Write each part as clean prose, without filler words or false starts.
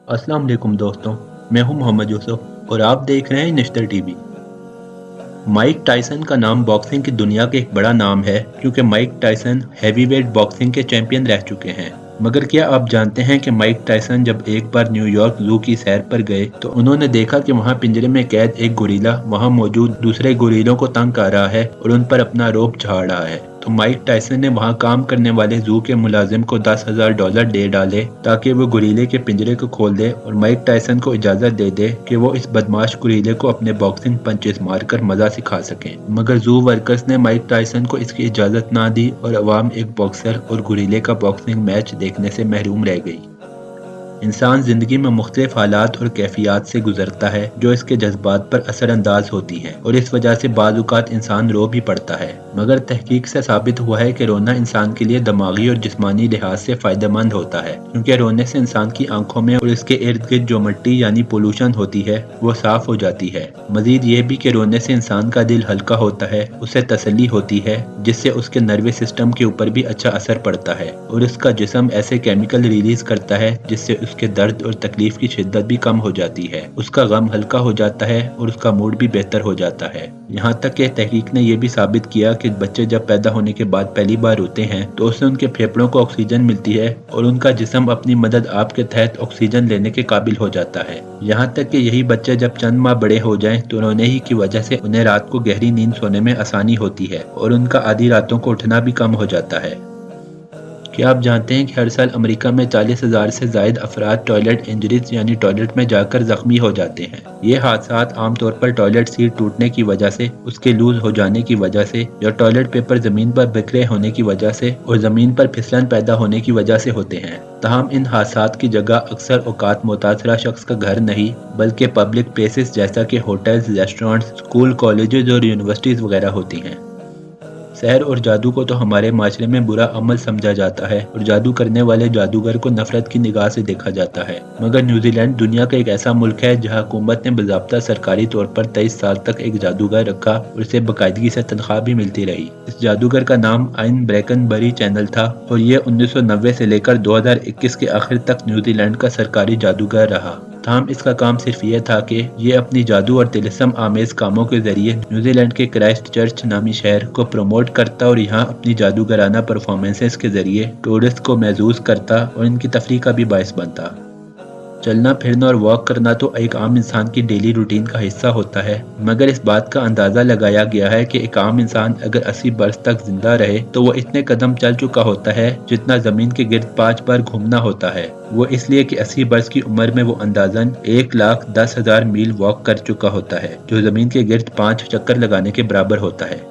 अस्सलाम वालेकुम दोस्तों। मैं हूं मोहम्मद यूसुफ और आप देख रहे हैं नेशनल टीवी। माइक टायसन का नाम बॉक्सिंग की दुनिया का एक बड़ा नाम है क्योंकि माइक टायसन हैवीवेट बॉक्सिंग के चैंपियन रह चुके हैं। मगर क्या आप जानते हैं कि माइक टायसन जब एक बार न्यूयॉर्क जू की सैर पर गए तो उन्होंने देखा कि वहां पिंजरे में कैद एक गोरिल्ला वहां मौजूद दूसरे गोरिल्लों को तंग कर रहा है और उन पर अपना रोप झाड़ रहा है। तो माइक टायसन ने वहां काम करने वाले जू के मुलाजिम को $10,000 दे डाले ताकि वो गोरिल्ले के पिंजरे को खोल दे और माइक टायसन को इजाजत दे दे कि वो इस बदमाश गोरिल्ले को अपने बॉक्सिंग पंचेस मारकर मजा सिखा सकें। मगर जू वर्कर्स ने माइक टायसन को इसकी इजाजत ना दी और अवाम एक बॉक्सर और गोरिल्ले का बॉक्सिंग मैच देखने से महरूम रह गई। इंसान ज़िंदगी में मुख्तलिफ हालात और कैफियत से गुजरता है जो इसके जज्बात पर असरअंदाज होती हैं और इस वजह से बाज़ औक़ात इंसान रो भी पड़ता है। मगर तहकीक से साबित हुआ है कि रोना इंसान के लिए दिमागी और जिस्मानी लिहाज से फ़ायदेमंद होता है क्योंकि रोने से इंसान की आंखों में और इसके इर्द गिर्द जो मिट्टी यानी पोल्यूशन होती है वो साफ़ हो जाती है। मज़ीद ये भी कि रोने से इंसान का दिल हल्का होता है, उसे तसल्ली होती है जिससे उसके नर्वस सिस्टम के ऊपर भी अच्छा असर पड़ता है और उसका जिस्म ऐसे केमिकल रिलीज़ करता है जिससे उसके दर्द और तकलीफ की शिद्दत भी कम हो जाती है, उसका गम हल्का हो जाता है और उसका मूड भी बेहतर हो जाता है। यहाँ तक कि तहकीक ने यह भी साबित किया कि बच्चे जब पैदा होने के बाद पहली बार रोते हैं तो उससे उनके फेफड़ों को ऑक्सीजन मिलती है और उनका जिस्म अपनी मदद आप के तहत ऑक्सीजन लेने के काबिल हो जाता है। यहाँ तक कि यही बच्चे जब चंद माह बड़े हो जाएं तो रोने ही की वजह से उन्हें रात को गहरी नींद सोने में आसानी होती है और उनका आधी रातों को उठना भी कम हो जाता है। क्या आप जानते हैं कि हर साल अमेरिका में 40,000 से ज़ायद अफराद टॉयलेट इंजरीज यानी टॉयलेट में जाकर जख्मी हो जाते हैं। ये हादसात आमतौर पर टॉयलेट सीट टूटने की वजह से, उसके लूज हो जाने की वजह से या टॉयलेट पेपर ज़मीन पर बिखरे होने की वजह से और ज़मीन पर फिसलन पैदा होने की वजह से होते हैं। तहम इन हादसात की जगह अक्सर औकात मुतासरा शख्स का घर नहीं बल्कि पब्लिक प्लेसेस जैसा कि होटल्स, रेस्टोरेंट्स, स्कूल, कॉलेजेस और यूनिवर्सिटीज़ वगैरह होती हैं। सहर और जादू को तो हमारे माशरे में बुरा अमल समझा जाता है और जादू करने वाले जादूगर को नफरत की निगाह से देखा जाता है। मगर न्यूजीलैंड दुनिया का एक ऐसा मुल्क है जहां हुकूमत ने बाज़ाब्ता सरकारी तौर पर 23 साल तक एक जादूगर रखा और इसे बाकायदगी से तनख्वाह भी मिलती रही। इस जादूगर का नाम आइन ब्रैकनबरी चैनल था और ये 1990 से लेकर 2021 के आखिर तक न्यूजीलैंड का सरकारी जादूगर रहा। ताहम इसका काम सिर्फ ये था कि ये अपनी जादू और तिलिस्म आमेज कामों के जरिए न्यूजीलैंड के क्राइस्ट चर्च नामी शहर को प्रमोट करता और यहाँ अपनी जादूगराना परफॉर्मेंसेस के जरिए टूरिस्ट को महसूस करता और इनकी तफरीह का भी बायस बनता। चलना फिरना और वॉक करना तो एक आम इंसान की डेली रूटीन का हिस्सा होता है, मगर इस बात का अंदाज़ा लगाया गया है कि एक आम इंसान अगर 80 बरस तक जिंदा रहे तो वो इतने कदम चल चुका होता है जितना ज़मीन के गिर्द 5 बार घूमना होता है। वो इसलिए कि 80 बरस की उम्र में वो अंदाजन 1,10,000 मील वॉक कर चुका होता है, जो ज़मीन के गिर्द 5 चक्कर लगाने के बराबर होता है।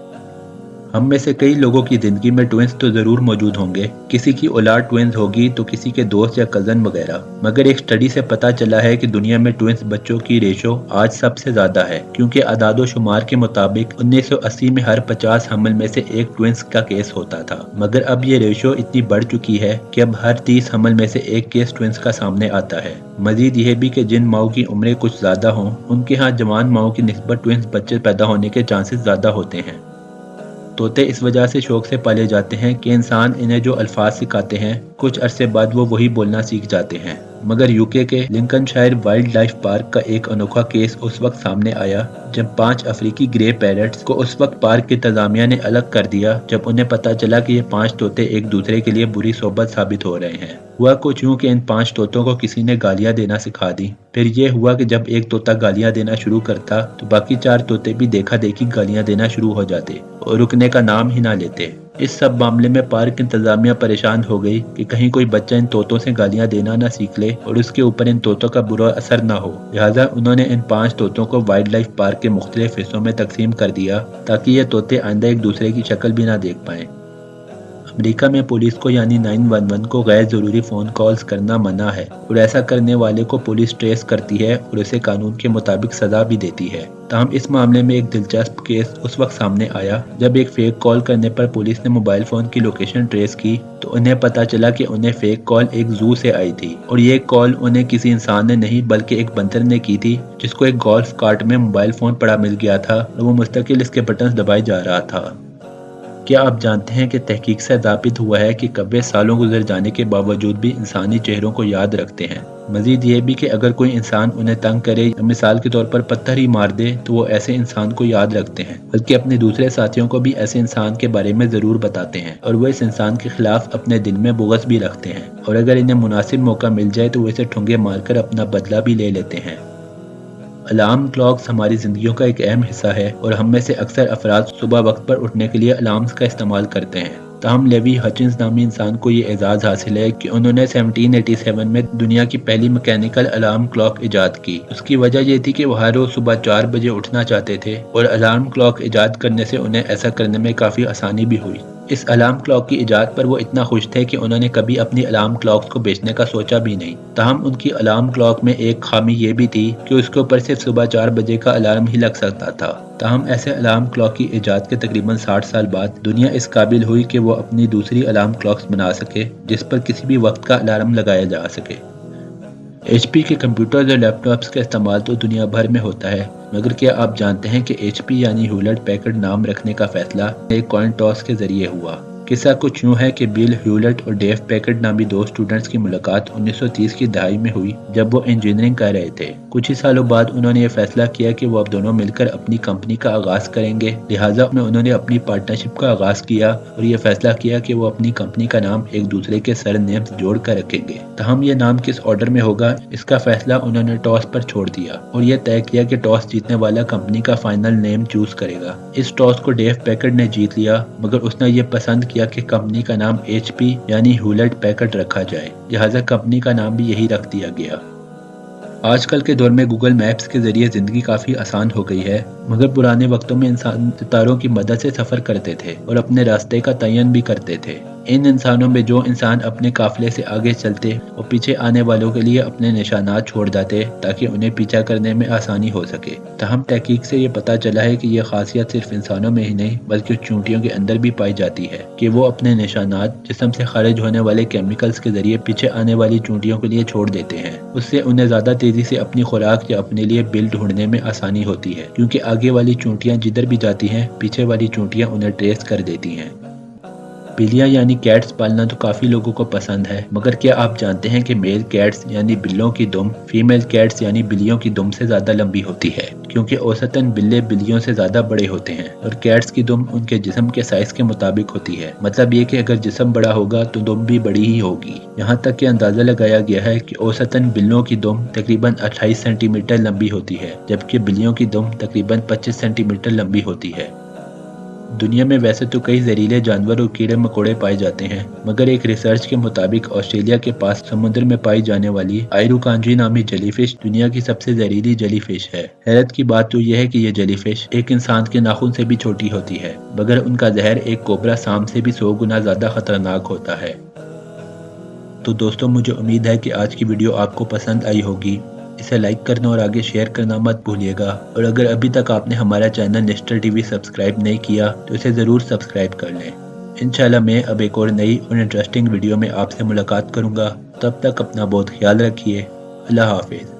हम में से कई लोगों की ज़िंदगी में ट्विंस तो ज़रूर मौजूद होंगे, किसी की औलाद ट्विंस होगी तो किसी के दोस्त या कज़न वगैरह। मगर एक स्टडी से पता चला है कि दुनिया में ट्विंस बच्चों की रेशो आज सबसे ज़्यादा है, क्योंकि अदादो शुमार के मुताबिक 1980 में हर 50 हमल में से एक ट्विंस का केस होता था। मगर अब ये रेशो इतनी बढ़ चुकी है कि अब हर 30 हमल में से एक केस ट्विंस का सामने आता है। मजीद यह भी कि जिन माओं की उम्रें कुछ ज़्यादा हों उनके यहाँ जवान माओं की निस्बत ट्विंस बच्चे पैदा होने के चांसेस ज़्यादा होते हैं। तोते इस वजह से शौक से पाले जाते हैं कि इंसान इन्हें जो अल्फाज सिखाते हैं कुछ अरसे बाद वो वही बोलना सीख जाते हैं। मगर यूके के लिंकनशायर वाइल्ड लाइफ पार्क का एक अनोखा केस उस वक्त सामने आया जब 5 अफ्रीकी ग्रे पैरट्स को उस वक्त पार्क की इंतजामिया ने अलग कर दिया जब उन्हें पता चला कि ये 5 तोते एक दूसरे के लिए बुरी सोबत साबित हो रहे हैं। हुआ कुछ यूं कि इन 5 तोतों को किसी ने गालियां देना सिखा दी। फिर ये हुआ कि जब एक तोता गालियां देना शुरू करता तो बाकी 4 तोते भी देखा देखी गालियां देना शुरू हो जाते और रुकने का नाम ही ना लेते। इस सब मामले में पार्क इंतजामिया परेशान हो गई कि कहीं कोई बच्चा इन तोतों से गालियां देना ना सीख ले और उसके ऊपर इन तोतों का बुरा असर ना हो। लिहाजा उन्होंने इन 5 तोतों को वाइल्ड लाइफ पार्क के मुख्तलिफ हिस्सों में तकसीम कर दिया ताकि ये तोते आइंदा एक दूसरे की शक्ल भी ना देख पाएं। अमेरिका में पुलिस को यानी 911 को गैर ज़रूरी फ़ोन कॉल्स करना मना है और ऐसा करने वाले को पुलिस ट्रेस करती है और उसे कानून के मुताबिक सज़ा भी देती है। ताहम इस मामले में एक दिलचस्प केस उस वक्त सामने आया जब एक फेक कॉल करने पर पुलिस ने मोबाइल फ़ोन की लोकेशन ट्रेस की तो उन्हें पता चला कि उन्हें फेक कॉल एक जू से आई थी और ये कॉल उन्हें किसी इंसान ने नहीं बल्कि एक बंदर ने की थी जिसको एक गोल्फ कार्ट में मोबाइल फ़ोन पड़ा मिल गया था और वो मुस्तकिल इसके बटन दबाए जा रहा था। क्या आप जानते हैं कि तहकीक से साबित हुआ है कि कब्बे सालों गुजर जाने के बावजूद भी इंसानी चेहरों को याद रखते हैं? मजीद ये भी कि अगर कोई इंसान उन्हें तंग करे या मिसाल के तौर पर पत्थर ही मार दे तो वो ऐसे इंसान को याद रखते हैं, बल्कि अपने दूसरे साथियों को भी ऐसे इंसान के बारे में ज़रूर बताते हैं और वो इस इंसान के खिलाफ अपने दिल में बुग़्ज़ भी रखते हैं, और अगर इन्हें मुनासिब मौका मिल जाए तो वो इसे ठुंगे मारकर अपना बदला भी ले लेते हैं। अलार्म क्लॉक्स हमारी ज़िंदगियों का एक अहम हिस्सा है और हम में से अक्सर अफराद सुबह वक्त पर उठने के लिए अलार्म्स का इस्तेमाल करते हैं। ताहम लेवी हचिंस नामी इंसान को ये एजाज़ हासिल है कि उन्होंने 1787 में दुनिया की पहली मैकेनिकल अलार्म क्लॉक इजाद की। उसकी वजह ये थी कि वह हर रोज़ सुबह 4 बजे उठना चाहते थे और अलार्म क्लॉक इजाद करने से उन्हें ऐसा करने में काफ़ी आसानी भी हुई। इस अलार्म क्लॉक की इजाद पर वो इतना खुश थे कि उन्होंने कभी अपनी अलार्म क्लॉक्स को बेचने का सोचा भी नहीं। ताहम उनकी अलार्म क्लॉक में एक खामी ये भी थी कि उसके ऊपर सिर्फ सुबह 4 बजे का अलार्म ही लग सकता था। ताहम ऐसे अलार्म क्लॉक की इजाद के तकरीबन 60 साल बाद दुनिया इस काबिल हुई कि वो अपनी दूसरी अलार्म क्लॉक्स बना सके जिस पर किसी भी वक्त का अलार्म लगाया जा सके। HP के कंप्यूटर्स और लैपटॉप्स का इस्तेमाल तो दुनिया भर में होता है, मगर क्या आप जानते हैं कि HP यानी ह्यूलेट पैकर्ड नाम रखने का फैसला एक कॉइन टॉस के जरिए हुआ। किस्सा कुछ यूँ है कि बिल ह्यूलेट और डेव पैकर्ड नामी दो स्टूडेंट्स की मुलाकात 1930 की दहाई में हुई जब वो इंजीनियरिंग कर रहे थे। कुछ ही सालों बाद उन्होंने ये फैसला किया कि वो अब दोनों मिलकर अपनी कंपनी का आगाज़ करेंगे, लिहाजा उन्होंने अपनी पार्टनरशिप का आगाज़ किया और ये फैसला किया कि वो अपनी कंपनी का नाम एक दूसरे के सरनेम्स जोड़ कर रखेंगे। तहम ये नाम किस ऑर्डर में होगा इसका फैसला उन्होंने टॉस पर छोड़ दिया और ये तय किया कि टॉस जीतने वाला कंपनी का फाइनल नेम चूज करेगा। इस टॉस को डेव पैकर्ड ने जीत लिया, मगर उसने ये पसंद किया कि कंपनी का नाम HP यानी ह्यूलेट पैकर्ड रखा जाए, लिहाजा कंपनी का नाम भी यही रख दिया गया। आजकल के दौर में गूगल मैप्स के जरिए ज़िंदगी काफ़ी आसान हो गई है, मगर पुराने वक्तों में इंसान सितारों की मदद से सफ़र करते थे और अपने रास्ते का तयन भी करते थे। इन इंसानों में जो इंसान अपने काफिले से आगे चलते और पीछे आने वालों के लिए अपने निशानात छोड़ जाते ताकि उन्हें पीछा करने में आसानी हो सके। ताहम तहकीक से ये पता चला है कि यह खासियत सिर्फ इंसानों में ही नहीं बल्कि चूंटियों के अंदर भी पाई जाती है कि वो अपने निशानात जिस्म से खारिज होने वाले केमिकल्स के जरिए पीछे आने वाली चूंटियों के लिए छोड़ देते हैं। उससे उन्हें ज्यादा तेजी से अपनी खुराक या अपने लिए बिल ढूंढने में आसानी होती है, क्योंकि आगे वाली चूंटियां जिधर भी जाती हैं पीछे वाली चूंटियां उन्हें ट्रेस कर देती हैं। बिल्लियां यानी कैट्स पालना तो काफ़ी लोगों को पसंद है, मगर क्या आप जानते हैं कि मेल कैट्स यानी बिल्लों की दुम फीमेल कैट्स यानी बिल्लियों की दुम से ज़्यादा लंबी होती है, क्योंकि औसतन बिल्ले बिल्लियों से ज़्यादा बड़े होते हैं और कैट्स की दुम उनके जिस्म के साइज के मुताबिक होती है। मतलब ये कि अगर जिस्म बड़ा होगा तो दुम भी बड़ी ही होगी। यहाँ तक कि अंदाज़ा लगाया गया है कि औसतन बिल्लों की दुम तकरीबन 28 सेंटीमीटर लंबी होती है, जबकि बिल्लियों की दुम तकरीबन 25 सेंटीमीटर लंबी होती है। दुनिया में वैसे तो कई जहरीले जानवर और कीड़े मकोड़े पाए जाते हैं, मगर एक रिसर्च के मुताबिक ऑस्ट्रेलिया के पास समुद्र में पाई जाने वाली आयरुकांजी नामी जेलीफिश दुनिया की सबसे जहरीली जेलीफिश है। हैरत की बात तो यह है कि यह जेलीफिश एक इंसान के नाखून से भी छोटी होती है, मगर उनका जहर एक कोबरा सांप से भी 100 गुना ज्यादा खतरनाक होता है। तो दोस्तों, मुझे उम्मीद है कि आज की वीडियो आपको पसंद आई होगी। इसे लाइक करना और आगे शेयर करना मत भूलिएगा, और अगर अभी तक आपने हमारा चैनल नेस्टर टीवी सब्सक्राइब नहीं किया तो इसे ज़रूर सब्सक्राइब कर लें। इंशाल्लाह मैं अब एक और नई और इंटरेस्टिंग वीडियो में आपसे मुलाकात करूँगा। तब तक अपना बहुत ख्याल रखिए। अल्लाह हाफिज़।